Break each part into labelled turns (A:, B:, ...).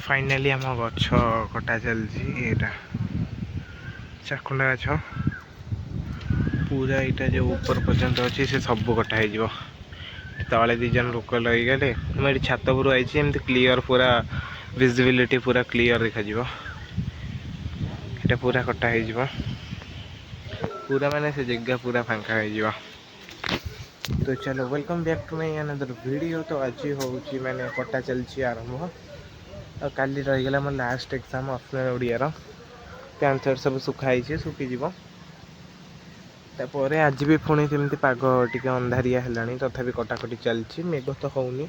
A: Finally आम गछ कटा चलती एटा चाखुंडा गछ पूरा यहाँ जो ऊपर पर्यंत अच्छी से सब कटा हो तले दी जन लोक लगे मुझे छात उपरू आई क्लीयर पूरा विजिबिलिटी पूरा क्लीयर देखा यहाँ पूरा कटा हो पूरा माने से जगह पूरा फांका हो। तो चलो welcome back to my another video. तो आज हूँ मैंने कटा चलती आरंभ और काली रहीगला मोर लास्ट एग्जाम ऑप्शनल ओडियार पैंट शर्ट सब सुखाई सुखीज तापर आज भी पुणी सेमती पाग टिके अंधारिया है तथापि कटाकटी चलती मेघ तो होनी।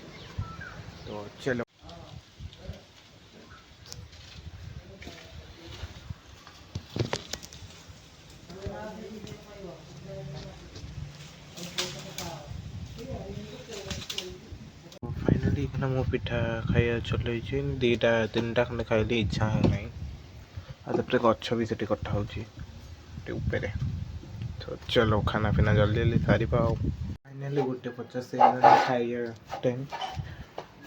A: तो चलो फाइनाली मो पिठा खाया चल दीटा तीन टा खंडे खाइली इच्छा है ना आते गच भी से कटा हो। तो चलो खाना पीना जल्दी जल्दी सारी फाइनाली 1:50 खाइए टाइम।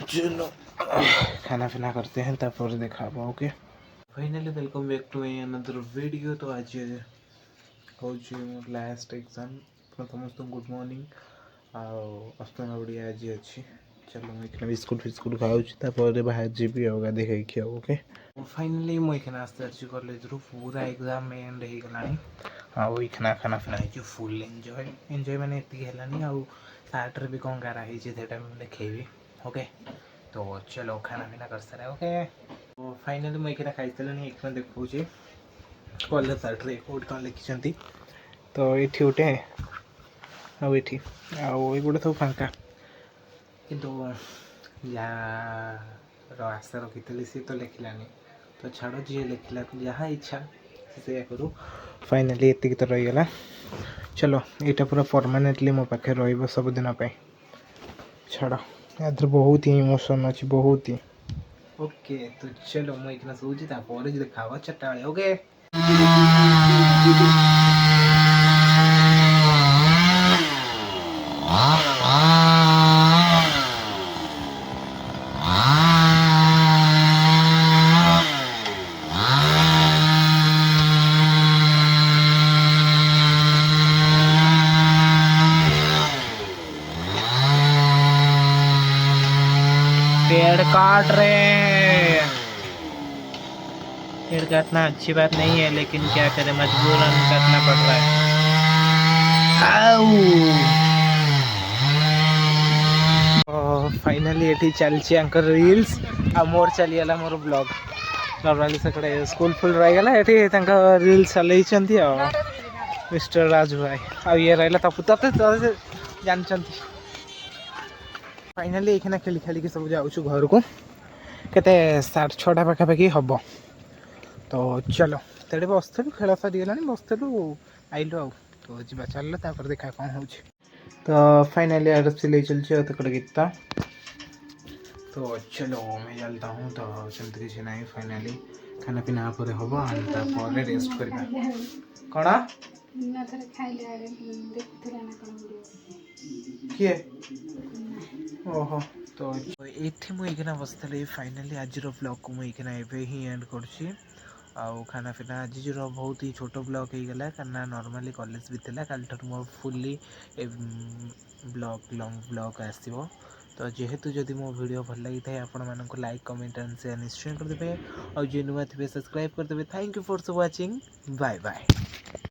A: चलो खाना पीना करते हैं तापर देखा okay. Finally welcome back to my another video. तो आज हूँ लास्ट एग्जाम समस्त गुड मॉर्निंग आस्तमा ओडिया आज अच्छी। चलो मुझे बिस्कुट फिस्कुट खाऊँ बाहर जी गाधे खाई ओके। फाइनाली मुझे आस्ते अच्छी कॉलेज रू पूरा एग्जाम एंड हो गला आना खाना पीना हो फुल एंजॉय मैंने है आउ सार्ट भी कौन गारा देखेबी ओके। तो चलो खाना पीना कर सारे ओके। तो फाइनाली मुझे खाई सारे एक देखा कॉलेज सार्ट रे कौट कौन लिखिं तो ये गोटे आईटी आईगुटे सब फांका किंतु यार आशा रखी सी तो लिखलानी तो छाड़ जी लिखला जहाँ इच्छा से करूँ। फाइनाली एति तो रहीगला। चलो यहाँ पूरा परमानेंटली मो पाखे रही सबुदिन छाड़ याद बहुत ही इमोशन अच्छी बहुत ही ओके। तो चलो मुझे सोची देखा 4टा बेले ओके। पेड़ काट रहे हैं। पेड़ काटना अच्छी बात नहीं है लेकिन क्या करें मजबूरन काटना पड़ रहा है। फाइनाली ये चलती रील्स आ मोर चलीगला मोर ब्लॉग नॉर्मली से स्कूल फुल रहीगला ये रील्स चलती मिस्टर राजू भाई आ ये रहा तपु ते जानते। फाइनाली ये खेली खेलिकी सब जाऊँ घर को केते 6:30 पाखापाखि हम। तो चलो तेरे बसलु खेल सरीगला बसलु आइलु आ तो जा चल देखा कौन हो। तो फाइनाली आर सिलाई चलती गीता। तो चलो मैं चलता हूँ। तो सेमती किसी ना फाइनाली खाना पीना पर हम रेस्ट कर कौन किए ओहो। तो ये मुझे बसती फाइनाली आज ब्लॉग को मुझे ही एंड कर खाना पीना आज बहुत ही छोट ब्लॉग हो गला क्या नॉर्मली कॉलेज भी थी कल मोर फुल्ली ब्लॉग लॉन्ग ब्लॉग आसो। तो जेहेतु जदि मो वीडियो भल लगी था आपण मानक लाइक कमेंट एंड शेयर निश्चय करदे और जो नुआ थे सब्सक्राइब करदे। Thank you for watching bye bye.